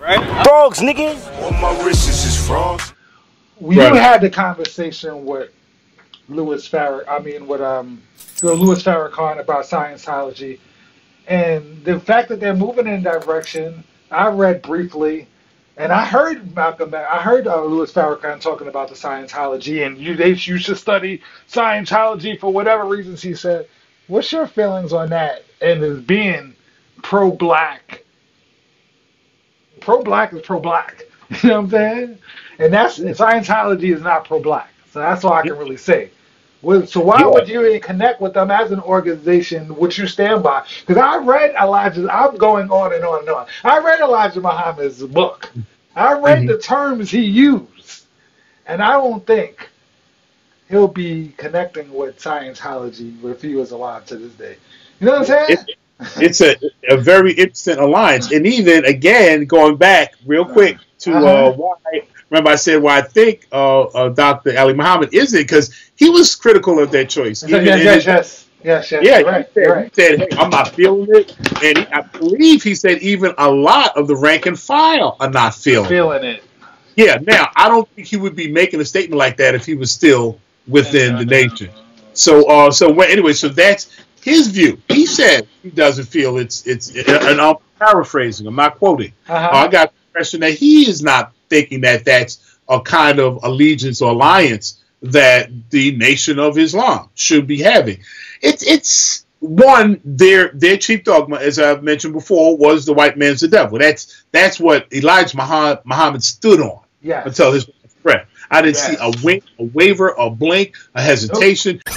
Frogs, nigga. All my wrists is frogs. You had the conversation with Louis Farrakhan. I mean, with Louis Farrakhan about Scientology, and the fact that they're moving in that direction. I read briefly, and I heard Malcolm. I heard Louis Farrakhan talking about the Scientology, and you should study Scientology for whatever reasons he said. What's your feelings on that? And as being pro-black, pro-black is pro-black. You know what I'm saying? And Scientology is not pro-black. So that's all I can really say. So why would you connect with them as an organization, which you stand by? Because I read Elijah. I'm going on and on and on. I read Elijah Muhammad's book. I read the terms he used, and I don't think he'll be connecting with Scientology if he was alive to this day. You know what I'm saying? It's a very interesting alliance. And even, again, going back real quick to why, remember I said why I think Dr. Ali Muhammad isn't, because he was critical of that choice. Yes. Yeah, he said, hey, I'm not feeling it. And I believe he said even a lot of the rank and file are not feeling it. Yeah, now, I don't think he would be making a statement like that if he was still within the nation. So that's his view. He said he doesn't feel it's and I'm paraphrasing, I'm not quoting. I got the impression that he is not thinking that that's a kind of allegiance or alliance that the Nation of Islam should be having. It's one, their chief dogma, as I've mentioned before, was the white man's the devil. That's what Elijah Muhammad stood on until his breath. I didn't see a wink, a waver, a blink, a hesitation. Nope.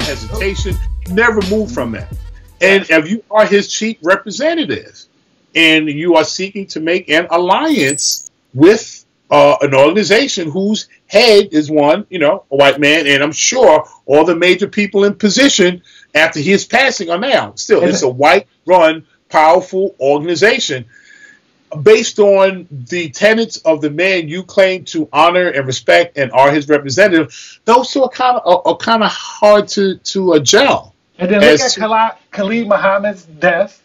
Hesitation, never move from that. And if you are his chief representative and you are seeking to make an alliance with an organization whose head is one, a white man, and I'm sure all the major people in position after his passing are now. Still, it's a white-run, powerful organization based on the tenets of the man you claim to honor and respect and are his representative. Those two are kind of hard to gel. And then look at Khalid Muhammad's death.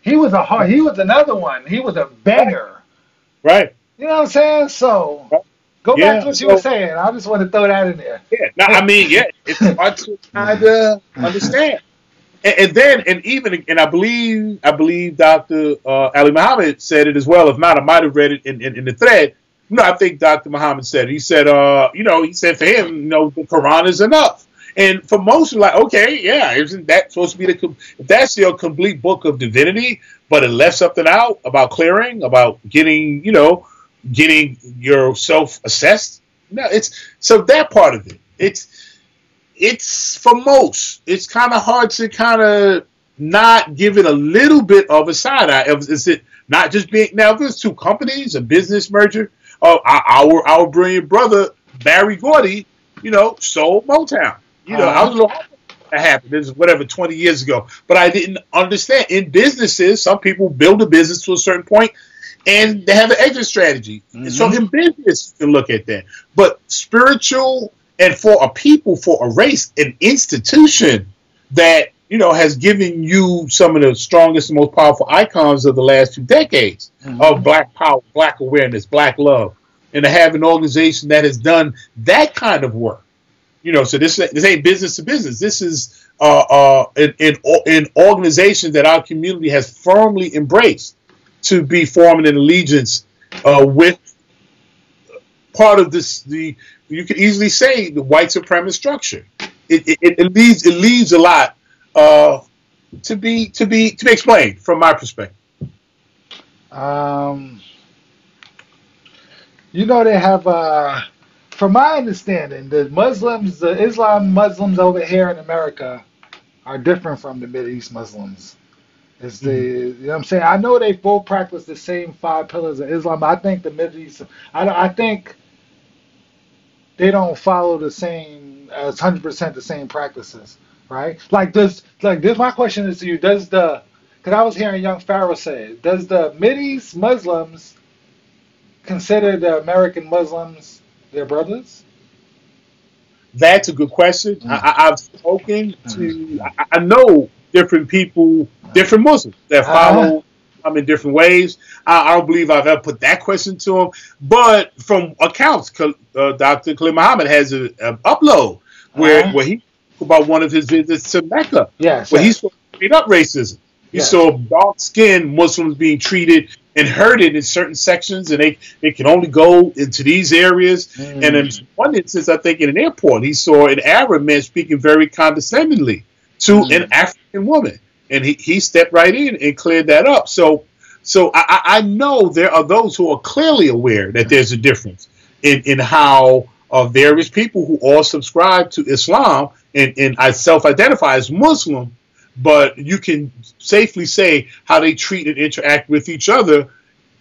He was another one. He was a banger. Right. You know what I'm saying? So go back to what you were saying. I just want to throw that in there. Yeah. No, I mean, it's hard to kind of understand. And I believe Dr. Ali Muhammad said it as well. If not, I might have read it in the thread. No, I think Dr. Muhammad said it. He said, he said for him, the Quran is enough. And for most, like, okay, yeah, isn't that supposed to be if that's your complete book of divinity, but it left something out about clearing, about getting yourself assessed? No, so that part of it, it's for most, it's kind of hard to kind of not give it a little bit of a side eye. Is it not just being, now if there's two companies, a business merger, our brilliant brother, Barry Gordy, sold Motown. I was a little that happened. This is 20 years ago. But I didn't understand. In businesses, some people build a business to a certain point and they have an exit strategy. So in business, you can look at that. But spiritual, and for a people, for a race, an institution that, has given you some of the strongest and most powerful icons of the last 2 decades of black power, black awareness, black love, and to have an organization that has done that kind of work. So this ain't business to business. This is an organization that our community has firmly embraced to be forming an allegiance with part of this. You could easily say the white supremacist structure. It leaves a lot to be explained from my perspective. They have. From my understanding, the Islam Muslims over here in America are different from the Mideast Muslims. It's you know what I'm saying? I know they both practice the same 5 pillars of Islam. I think the Mideast, I think they don't follow the same, 100% the same practices. right? Like this. My question is to you: because I was hearing Young Pharaoh say it, does the Mideast Muslims consider the American Muslims their brothers? That's a good question. Mm. I've spoken to, I know different people, different Muslims that follow in different ways. I don't believe I've ever put that question to them. But from accounts, Dr. Khalid Muhammad has an upload where he spoke about one of his visits to Mecca, where he saw straight up racism. He saw dark-skinned Muslims being treated and herded in certain sections, and they can only go into these areas. And in one instance, I think in an airport, he saw an Arab man speaking very condescendingly to an African woman, and he stepped right in and cleared that up. So I know there are those who are clearly aware that there's a difference in how various people who all subscribe to Islam and I self-identify as Muslim, but you can safely say how they treat and interact with each other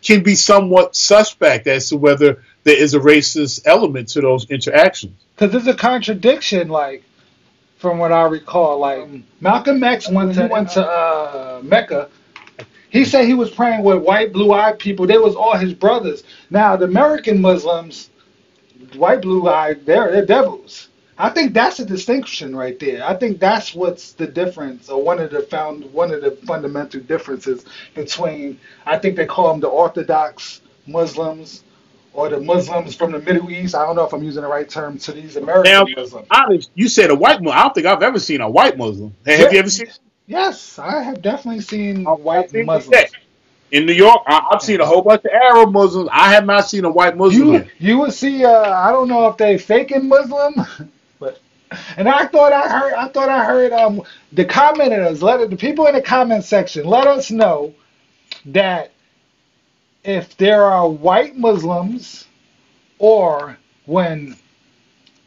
can be somewhat suspect as to whether there is a racist element to those interactions. Because there's a contradiction, like, from what I recall. Like, Malcolm X, when he went to Mecca, he said he was praying with white, blue-eyed people. They was all his brothers. Now, the American Muslims, white, blue-eyed, they're devils. I think that's a distinction right there. I think that's what's the difference, or one of the fundamental differences between, I think they call them the Orthodox Muslims or the Muslims from the Middle East. I don't know if I'm using the right term to these American Muslims. Honest, you said a white Muslim. I don't think I've ever seen a white Muslim. Have you ever seen? Yes, I have definitely seen white Muslims. In New York, I've seen a whole bunch of Arab Muslims. I have not seen a white Muslim. You would see. I don't know if they faking Muslim. And I thought I heard the commenters, the people in the comment section, let us know that if there are white Muslims, or when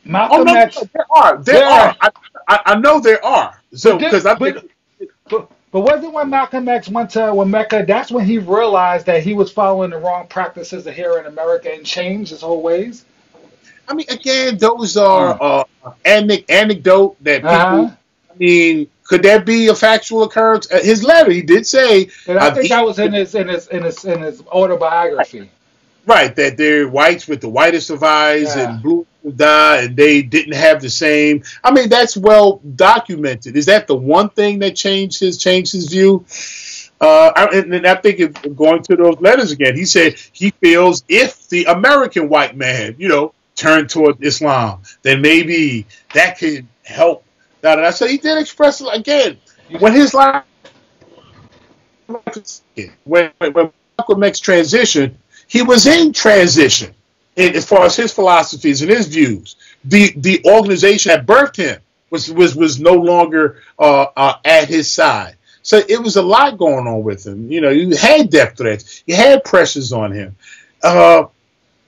Malcolm X, there are. I know there are. So because but wasn't when Malcolm X went to Mecca, that's when he realized that he was following the wrong practices here in America and changed his whole ways? I mean, again, those are anecdote that people. I mean, could that be a factual occurrence? His letter, he did say, and I think that was in his autobiography. Right, that they're whites with the whitest of eyes and blue dye, and they didn't have the same. I mean, that's well documented. Is that the one thing that changed his view? And I think going to those letters again, he said he feels if the American white man, turn toward Islam, then maybe that could help. So he did express it again when his life, when Malcolm X transitioned, he was in transition as far as his philosophies and his views. The organization that birthed him was no longer at his side. So it was a lot going on with him. You had death threats, you had pressures on him.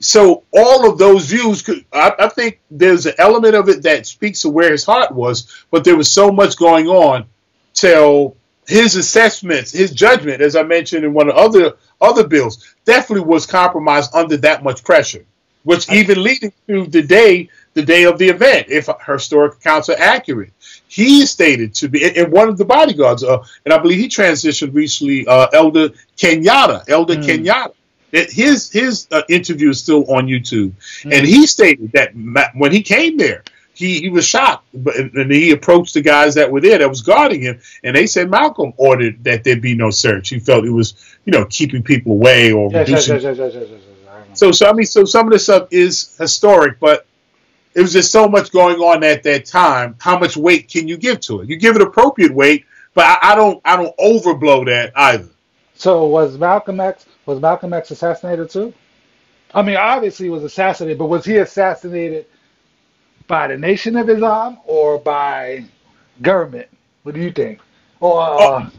So all of those views, I think there's an element of it that speaks to where his heart was, but there was so much going on till his assessments, his judgment, as I mentioned in one of the other bills, definitely was compromised under that much pressure, which even leading to the day of the event, if historic accounts are accurate. He is stated to be, and one of the bodyguards, and I believe he transitioned recently, Elder Kenyatta. His interview is still on YouTube, and he stated that when he came there, he was shocked, and he approached the guys that were there that was guarding him, and they said Malcolm ordered that there be no search. He felt it was, keeping people away or reducing. So some of this stuff is historic, but it was just so much going on at that time. How much weight can you give to it? You give it appropriate weight, but I don't overblow that either. So was Malcolm X assassinated too? I mean, obviously he was assassinated, but was he assassinated by the Nation of Islam or by government? What do you think? Or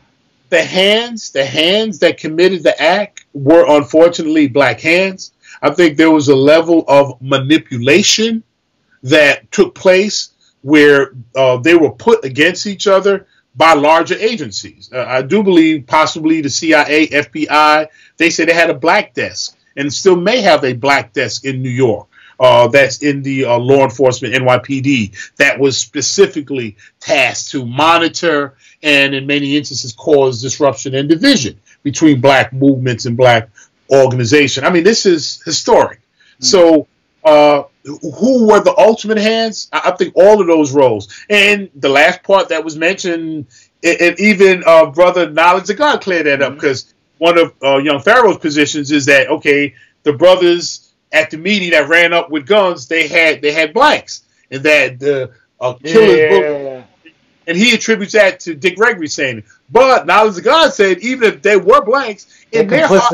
the hands that committed the act were unfortunately black hands. I think there was a level of manipulation that took place where they were put against each other by larger agencies. I do believe possibly the CIA, FBI, they said they had a black desk and still may have a black desk in New York. that's in the law enforcement NYPD that was specifically tasked to monitor and in many instances cause disruption and division between black movements and black organization. I mean, this is historic. So who were the ultimate hands? I think all of those roles. And the last part that was mentioned, and even Brother Knowledge of God cleared that up, because one of Young Pharaoh's positions is that, okay, the brothers at the meeting that ran up with guns, they had blanks, and that the killers and he attributes that to Dick Gregory saying it. But Knowledge of God said even if they were blanks, in their heart,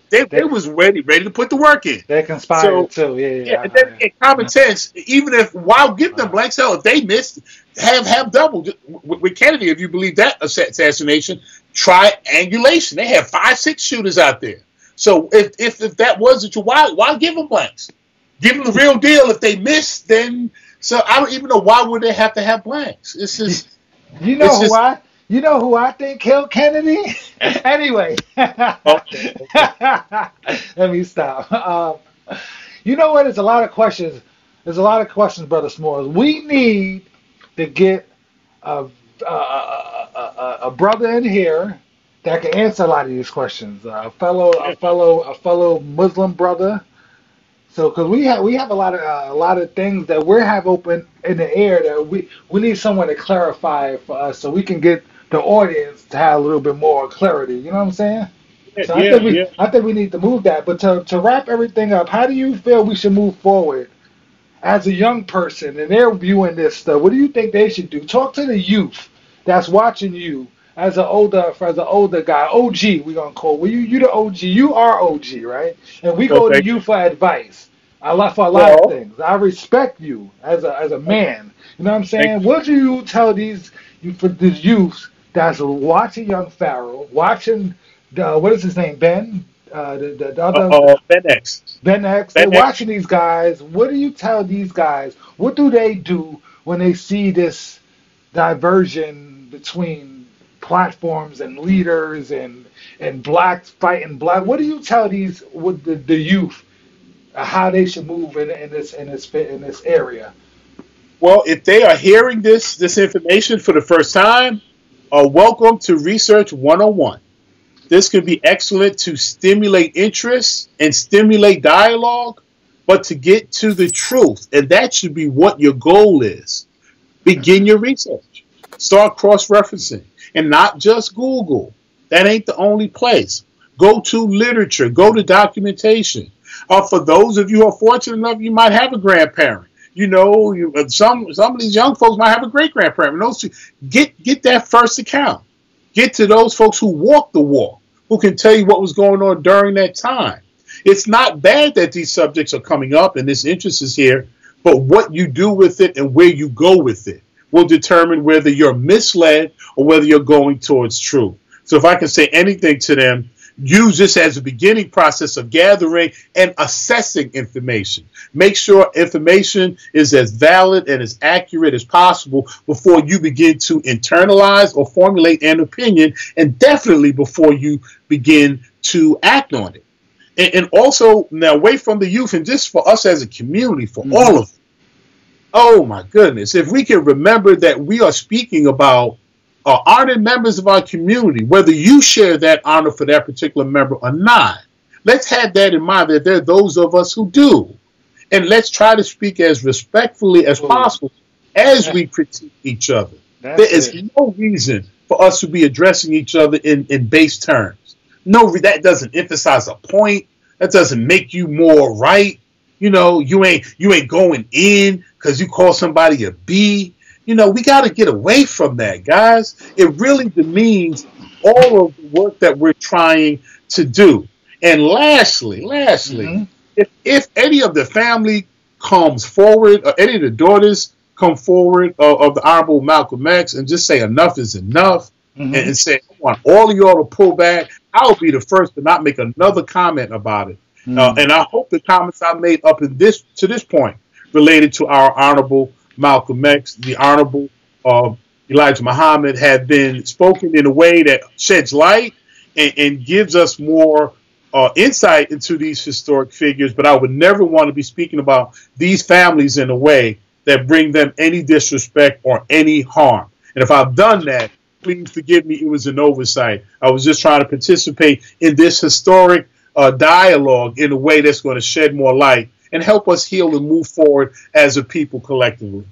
they was ready to put the work in. They conspired too. And then in common sense, even if while give them blanks, hell, if they missed, have double. With Kennedy, if you believe that assassination, triangulation. They have 5-6 shooters out there. So if that wasn't true, why give them blanks? Give them the real deal. If they miss, then so I don't even know why would they have to have blanks. It's just you know who I think killed Kennedy? Anyway, let me stop. You know what? There's a lot of questions. There's a lot of questions, Brother Smalls. We need to get a brother in here that can answer a lot of these questions. A fellow Muslim brother. So, because we have a lot of things that we have open in the air that we need someone to clarify for us, so we can get the audience to have a little bit more clarity. You know what I'm saying? So I think we need to move that. But to wrap everything up, how do you feel we should move forward as a young person and they're viewing this stuff? What do you think they should do? Talk to the youth that's watching you as an older guy, OG. We're gonna call. Well, you the OG. You are OG, right? And we go to you for advice. For a lot of things. I respect you as a man. You know what I'm saying? What do you tell these youth that's watching Young Pharaoh, watching what is his name, Ben? The other Ben X. Ben X. They're watching these guys. What do you tell these guys? What do they do when they see this diversion between platforms and leaders and blacks fighting black? What do you tell the youth how they should move in this area? Well, if they are hearing this information for the first time, welcome to Research 101. This could be excellent to stimulate interest and stimulate dialogue, but to get to the truth, and that should be what your goal is. Begin your research. Start cross-referencing, and not just Google. That ain't the only place. Go to literature. Go to documentation. For those of you who are fortunate enough, you might have a grandparent. You know, some of these young folks might have a great-grandparent. Get that first account. Get to those folks who walk the walk, who can tell you what was going on during that time. It's not bad that these subjects are coming up and this interest is here, but what you do with it and where you go with it will determine whether you're misled or whether you're going towards truth. So if I can say anything to them, use this as a beginning process of gathering and assessing information. Make sure information is as valid and as accurate as possible before you begin to internalize or formulate an opinion, and definitely before you begin to act on it. And also, now away from the youth and just for us as a community, for all of them. Oh my goodness, if we can remember that we are speaking about honored members of our community, whether you share that honor for that particular member or not, let's have that in mind, that there are those of us who do. And let's try to speak as respectfully as possible as we critique each other. There is no reason for us to be addressing each other in base terms. No, that doesn't emphasize a point. That doesn't make you more right. You know, you ain't going in because you call somebody a B. You know, we got to get away from that, guys. It really demeans all of the work that we're trying to do. And lastly, if any of the family comes forward, or any of the daughters come forward of the Honorable Malcolm X and just say enough is enough, and say, I want all of y'all to pull back, I'll be the first to not make another comment about it. And I hope the comments I made up to this point related to our Honorable Malcolm X, the Honorable Elijah Muhammad, have been spoken in a way that sheds light and gives us more insight into these historic figures, but I would never want to be speaking about these families in a way that bring them any disrespect or any harm. And if I've done that, please forgive me. It was an oversight. I was just trying to participate in this historic dialogue in a way that's going to shed more light and help us heal and move forward as a people collectively.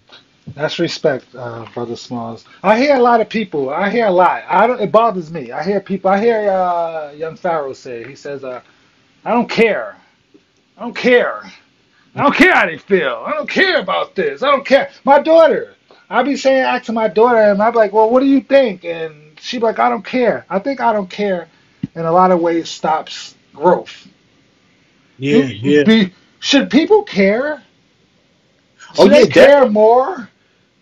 That's respect, Brother Smalls. I hear a lot of people. I hear a lot. I don't. It bothers me. I hear people. I hear Young Pharaoh say. He says, "I don't care. I don't care. I don't care how they feel. I don't care about this. I don't care." My daughter. I be saying, asking my daughter, and I be like, "Well, what do you think?" And she be like, "I don't care." I think I don't care, in a lot of ways, stops growth. Yeah, yeah. Should people care? Oh, Should yeah, they care more?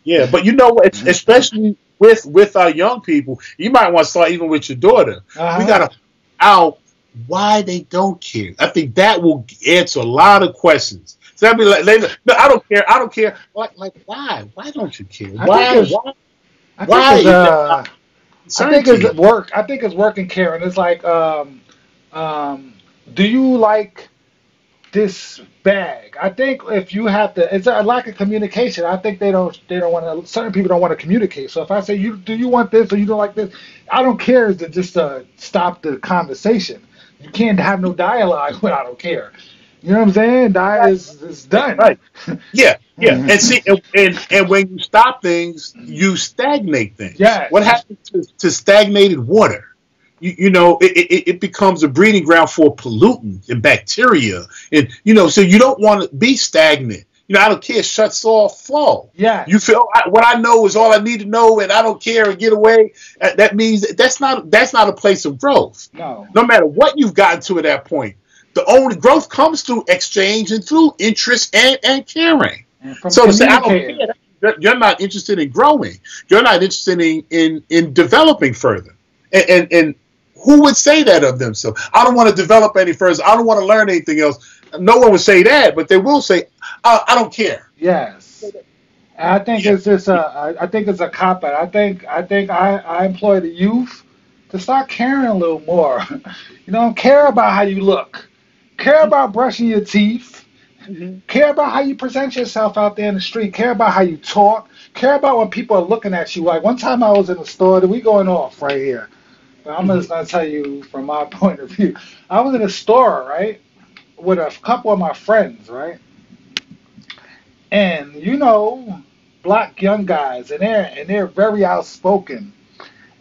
Yeah, but you know what? Especially with our young people, you might want to start even with your daughter. We got to out why they don't care. I think that will answer a lot of questions. So I'll be like, no, I don't care. I don't care. Like why? Why don't you care? Why? I think it's work. I think it's working, Karen. It's like, do you like this bag? I think if you have to, it's a lack of communication. I think they don't want to. Certain people don't want to communicate. So if I say, do you want this or you don't like this? I don't care. Is to just stop the conversation. You can't have no dialogue when I don't care. You know what I'm saying? That is done. Right. Yeah, yeah. And see, and when you stop things, you stagnate things. Yes. What happens to stagnated water? You know, it becomes a breeding ground for pollutants and bacteria, and so you don't want to be stagnant. I don't care. Shuts off flow. Yeah. You feel what I know is all I need to know, and I don't care and get away. That means that's not a place of growth. No. No matter what you've gotten to at that point, the only growth comes through exchange and through interest and caring. So to say I don't care, you're not interested in growing. You're not interested in developing further. And who would say that of themselves? I don't want to develop any further. I don't want to learn anything else. No one would say that, but they will say, I don't care. Yes. I think it's just I think it's a cop out. I think I employ the youth to start caring a little more. Care about how you look. Care about brushing your teeth. Mm-hmm. Care about how you present yourself out there in the street. Care about how you talk. Care about when people are looking at you. Like one time I was in the store. We going off right here. I'm just going to tell you from my point of view. I was in a store, right, with a couple of my friends, right? And, black young guys, and they're very outspoken.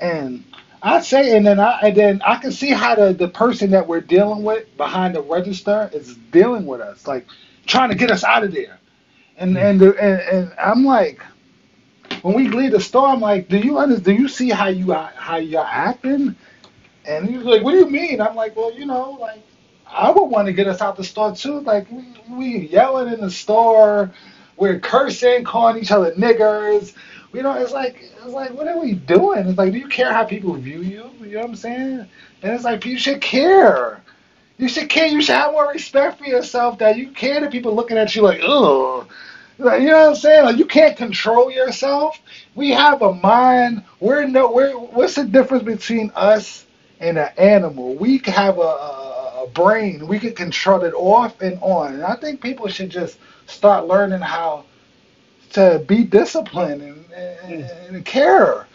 And I say, and then I can see how the person that we're dealing with behind the register is dealing with us, like trying to get us out of there. And I'm like, when we leave the store, I'm like, do you see how you're acting? And he's like, what do you mean? I'm like, well, like I would want to get us out the store too. Like we yelling in the store, we're cursing, calling each other niggers. It's like what are we doing? It's like, do you care how people view you? You know what I'm saying? And it's like, you should care. You should care. You should have more respect for yourself, that you care that people looking at you like, ugh. Like, you know what I'm saying? Like, you can't control yourself. We have a mind. What's the difference between us and an animal? We have a brain. We can control it off and on. And I think people should just start learning how to be disciplined and care.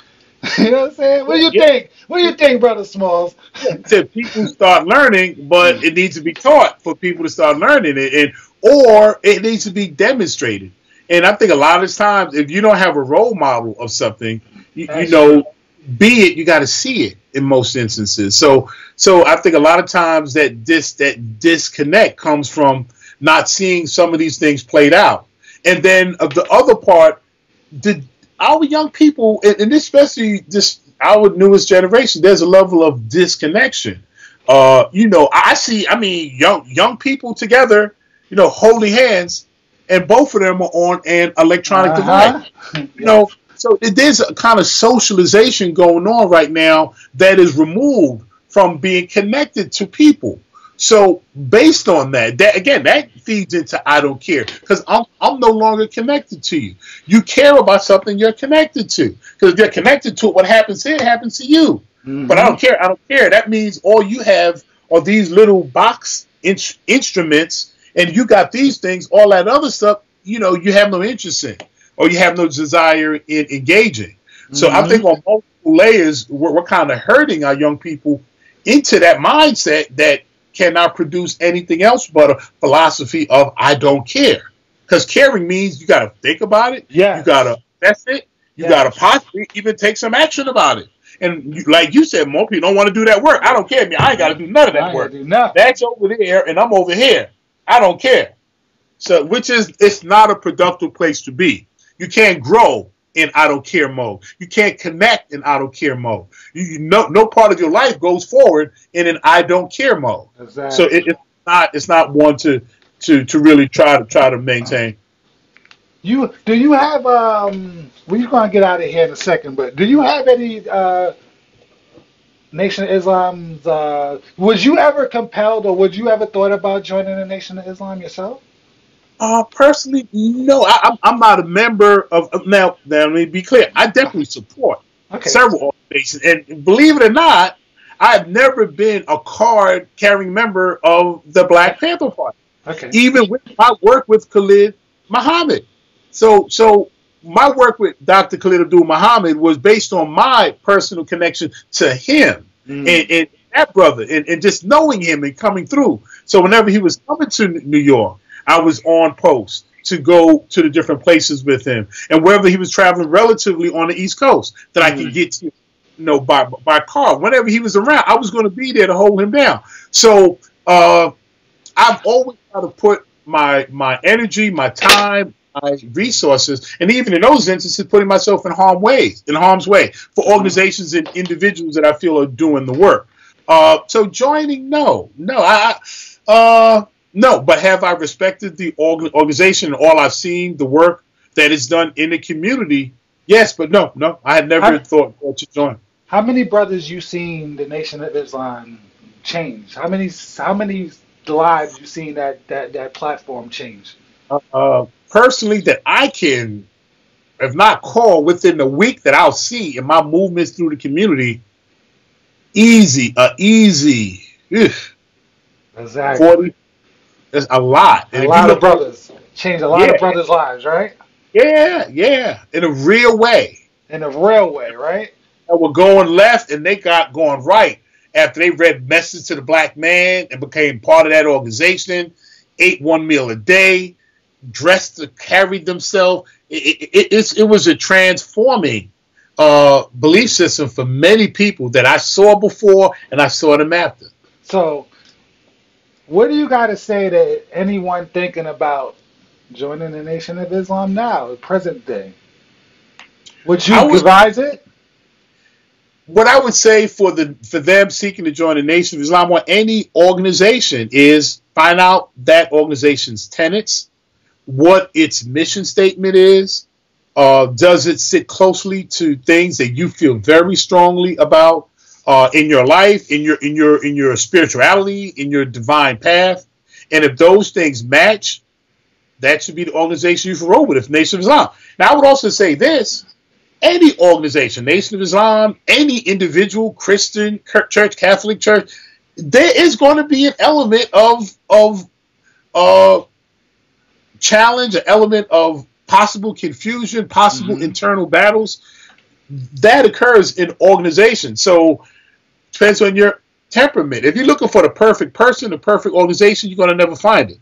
You know what I'm saying? What do you think? What do you think, Brother Smalls? People start learning, but it needs to be taught for people to start learning it, or it needs to be demonstrated. And I think a lot of times, if you don't have a role model of something, you you got to see it in most instances. So I think a lot of times that disconnect comes from not seeing some of these things played out. And then the other part, our young people, and especially our newest generation, there's a level of disconnection. I see, young people together, holding hands, and both of them are on an electronic device. So there's a kind of socialization going on right now that is removed from being connected to people. So based on that feeds into I don't care, because I'm no longer connected to you. You care about something you're connected to, because if you're connected to it, what happens here happens to you. Mm-hmm. But I don't care. That means all you have or these little box instruments, and you got these things, all that other stuff, you know, you have no interest in, or you have no desire in engaging. So I think on multiple layers, we're kind of hurting our young people into that mindset that cannot produce anything else but a philosophy of I don't care. Because caring means you got to think about it. Yeah. You got to assess it. You got to possibly even take some action about it. And like you said, more people don't want to do that work. I don't care. I ain't got to do none of that work. That's over there, and I'm over here. I don't care. So, it's not a productive place to be. You can't grow in I don't care mode. You can't connect in I don't care mode. No part of your life goes forward in an I don't care mode. Exactly. So it's not one to really try to maintain. Do you have we're gonna get out of here in a second, but do you have any Nation of Islam's was you ever compelled, or would you ever thought about joining the Nation of Islam yourself? Personally, no. I'm not a member of now. Let me be clear. I definitely support several organizations, and believe it or not, I've never been a card-carrying member of the Black Panther Party. Okay. Even with my work with Khalid Muhammad. So my work with Dr. Khalid Abdul Muhammad was based on my personal connection to him and that brother, and just knowing him and coming through. So whenever he was coming to New York, I was on post to go to the different places with him, and wherever he was traveling relatively on the East Coast that I could get to, by car. Whenever he was around, I was going to be there to hold him down. So I've always tried to put my energy, my time, my resources, and even in those instances, putting myself in harm's way for organizations and individuals that I feel are doing the work. So joining, no, but have I respected the organization and all I've seen, the work that is done in the community? Yes, but no, I had never thought to join. How many brothers you seen the Nation of Islam change? How many lives you seen that platform change? Personally, that I can, if not call, within a week that I'll see in my movements through the community, easy. Exactly. 40. That's a lot. A lot of brothers. Change a lot of brothers' lives, right? Yeah. In a real way. Right? And were going left and they got going right after they read Message to the Black Man and became part of that organization, ate one meal a day, dressed to carry themselves. It was a transforming belief system for many people that I saw before and I saw them after. So, what do you got to say to anyone thinking about joining the Nation of Islam now, present day? Would you advise it? What I would say for them seeking to join the Nation of Islam or any organization is find out that organization's tenets, what its mission statement is. Does it sit closely to things that you feel very strongly about in your life, in your spirituality, in your divine path? And if those things match, that should be the organization you should roll with, if Nation of Islam. Now, I would also say this. Any organization, Nation of Islam, any individual, Christian church, Catholic church, there is going to be an element of challenge, an element of possible confusion, possible internal battles. That occurs in organizations. So depends on your temperament. If you're looking for the perfect person, the perfect organization, you're going to never find it.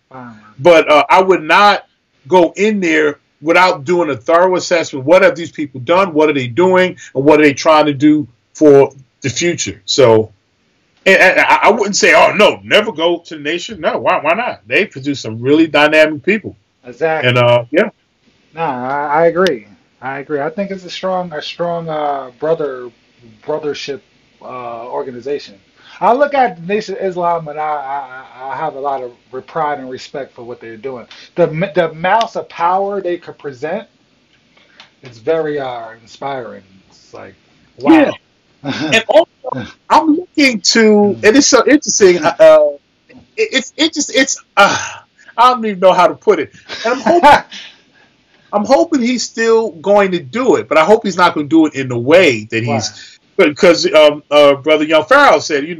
But I would not go in there without doing a thorough assessment. What have these people done? What are they doing? And what are they trying to do for the future? So and I wouldn't say, oh, no, never go to the Nation. No, why not? They produce some really dynamic people. Exactly. And, yeah. No, I agree. I think it's a strong brothership organization. I look at the Nation of Islam and I have a lot of pride and respect for what they're doing. The amounts of power they could present, it's very inspiring. It's like, wow. Yeah. And also, I'm looking to, and it's so interesting. I don't even know how to put it. And I'm hoping he's still going to do it, but I hope he's not going to do it in the way that he's. Because Brother Young Pharaoh said, he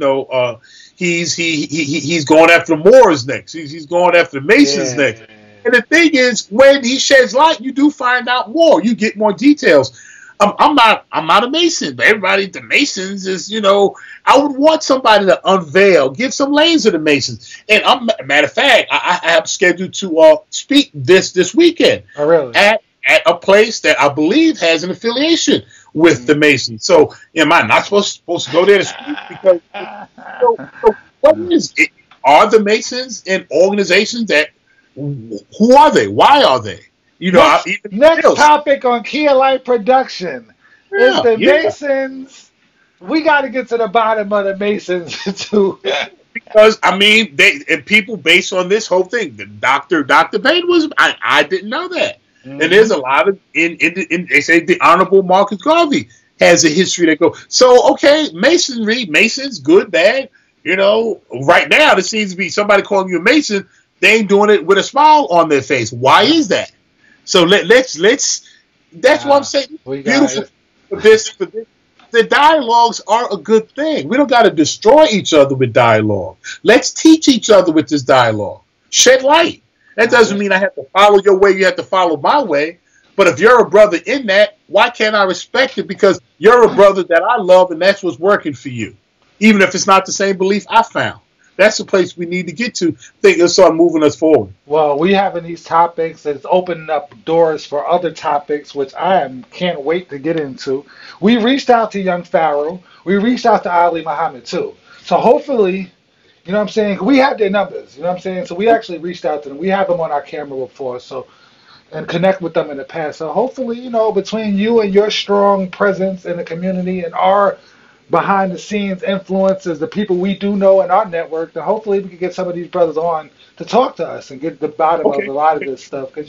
he's going after the Moors next. He's going after the Masons next. And the thing is, when he sheds light, you do find out more. You get more details. I'm not a Mason, but everybody, the Masons is, I would want somebody to unveil, give some layers of the Masons. And matter of fact, I have scheduled to speak this weekend. Oh, really? At a place that I believe has an affiliation with the Masons. So am I not supposed to go there to speak? Because so what is it? Are the Masons an organization that? Who are they? Why are they? Next topic on Key of Life Production is the Masons. We got to get to the bottom of the Masons too. Because people based on this whole thing. The Dr. Payne was. I didn't know that. Mm-hmm. And there's a lot of they say the Honorable Marcus Garvey has a history that goes. So okay, Masons, good, bad. Right now there seems to be somebody calling you a Mason. They ain't doing it with a smile on their face. Why is that? So let's. That's what I'm saying. Beautiful. The dialogues are a good thing. We don't got to destroy each other with dialogue. Let's teach each other with this dialogue. Shed light. That doesn't mean I have to follow your way. You have to follow my way. But if you're a brother in that, why can't I respect it? Because you're a brother that I love, and that's what's working for you, even if it's not the same belief I found. That's the place we need to get to. Think it'll start moving us forward. Well, we having these topics. It's opening up doors for other topics, which can't wait to get into. We reached out to Young Pharaoh. We reached out to Ali Muhammad too. So hopefully, you know what I'm saying? We have their numbers. You know what I'm saying? So we actually reached out to them. We have them on our camera before, and connect with them in the past. So hopefully, between you and your strong presence in the community and our behind the scenes influences, the people we do know in our network, then hopefully we can get some of these brothers on to talk to us and get the bottom of a lot of this stuff. Because,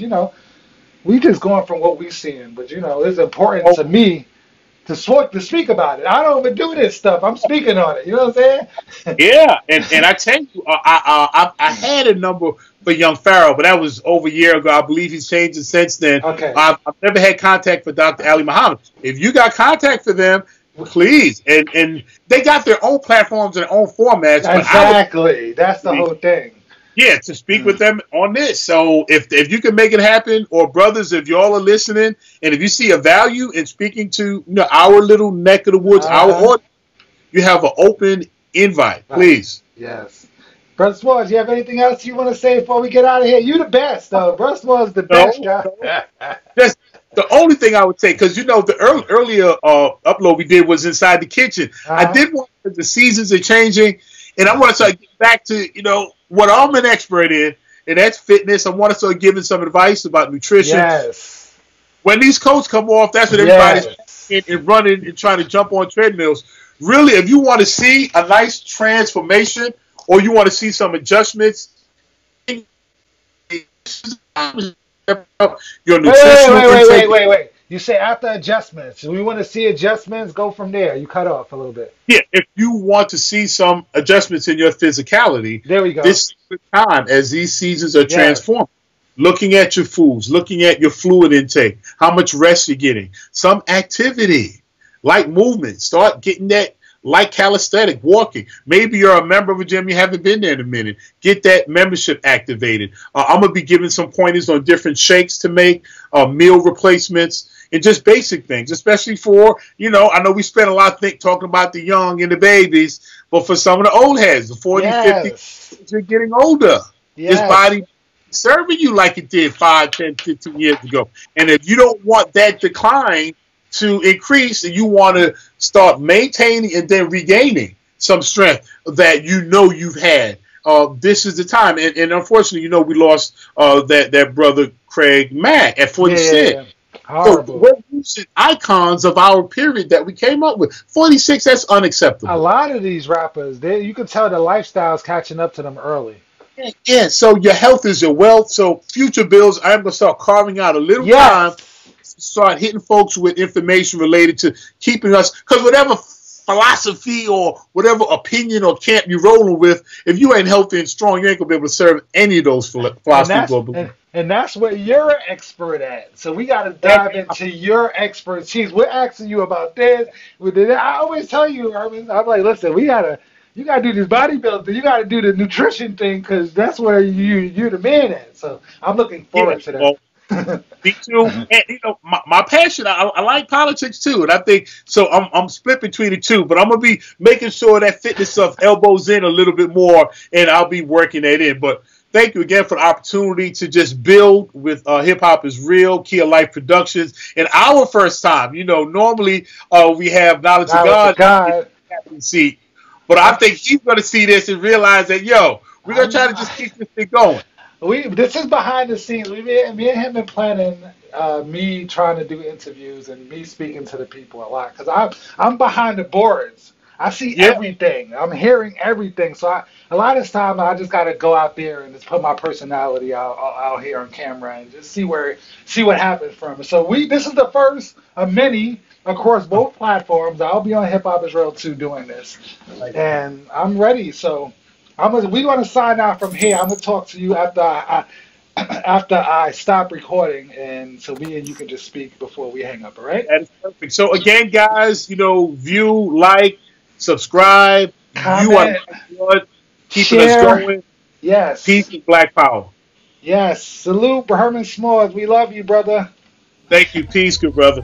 we just going from what we seeing. But, it's important to me to speak about it. I don't even do this stuff. I'm speaking on it. You know what I'm saying? Yeah. And I tell you, I had a number for Young Pharaoh, but that was over a year ago. I believe he's changed it since then. Okay. I've never had contact for Dr. Ali Muhammad. If you got contact for them, please, and they got their own platforms and their own formats. Exactly, that's the whole thing. Yeah, to speak with them on this. So if you can make it happen, or brothers, if y'all are listening, and if you see a value in speaking to our little neck of the woods, our audience, you have an open invite, please. Yes. Brother Smalls, you have anything else you want to say before we get out of here? You the best, though. Brother Smalls is the best guy. That's the only thing I would say, because the earlier upload we did was inside the kitchen. I did want the seasons are changing, and I want to start getting back to what I'm an expert in, and that's fitness. I want to start giving some advice about nutrition. Yes. When these coats come off, that's what everybody's and running and trying to jump on treadmills. Really, if you want to see a nice transformation, or you want to see some adjustments, your nutrition. Wait. You say after adjustments. We want to see adjustments. Go from there. You cut off a little bit. Yeah, if you want to see some adjustments in your physicality, there we go. This is the time as these seasons are transforming. Looking at your foods, looking at your fluid intake, how much rest you're getting, some activity, like movement. Start getting that. Like calisthenic, walking. Maybe you're a member of a gym, you haven't been there in a minute. Get that membership activated. I'm going to be giving some pointers on different shakes to make, meal replacements, and just basic things, especially for, I know we spend a lot talking about the young and the babies, but for some of the old heads, the 40, 50, you're getting older. This body serving you like it did 5, 10, 15 years ago. And if you don't want that decline to increase, and you want to start maintaining and then regaining some strength that you've had, this is the time. And unfortunately, we lost that brother Craig Mack at 46. Horrible. So we're losing icons of our period that we came up with. 46, that's unacceptable. A lot of these rappers, you can tell the lifestyle's catching up to them early. Yeah, so your health is your wealth. So future bills, I'm going to start carving out a little time. Start hitting folks with information related to keeping us, because whatever philosophy or whatever opinion or camp you're rolling with, if you ain't healthy and strong, you ain't gonna be able to serve any of those philosophies. And that's what you're an expert at. So we got to dive into your expertise. We're asking you about this. I always tell you, Herman, I'm like, listen, we gotta you gotta do this bodybuilding. You gotta do the nutrition thing because that's where you're the man at. So I'm looking Yeah, forward to well, that. me too. And you know, my passion, I like politics too, and I think so. I'm split between the two, but I'm gonna be making sure that fitness stuff elbows in a little bit more, and I'll be working that in. But thank you again for the opportunity to just build with Hip Hop is Real, Key of Life Productions, and our first time. You know, normally we have Knowledge of Now with God in God, the captain seat, but I I'm, think he's gonna see this and realize that we're gonna try to I'm, just keep this thing going. this is behind the scenes. Me and him been planning me trying to do interviews and me speaking to the people a lot because I'm behind the boards. I see Yeah. everything. I'm hearing everything. So a lot of times I just got to go out there and just put my personality out here on camera and just see what happens from it. So this is the first of many across both platforms. I'll be on Hip Hop Israel too doing this, and I'm ready. So. We're gonna sign out from here. I'm gonna talk to you after I stop recording, and so me and you can just speak before we hang up. All right? That is perfect. So again, guys, view, like, subscribe. You are Comment, like blood, keeping us share. going. Peace Yes, and Black Power. yes. Salute, Herman Smalls. We love you, brother. Thank you. Peace, good brother.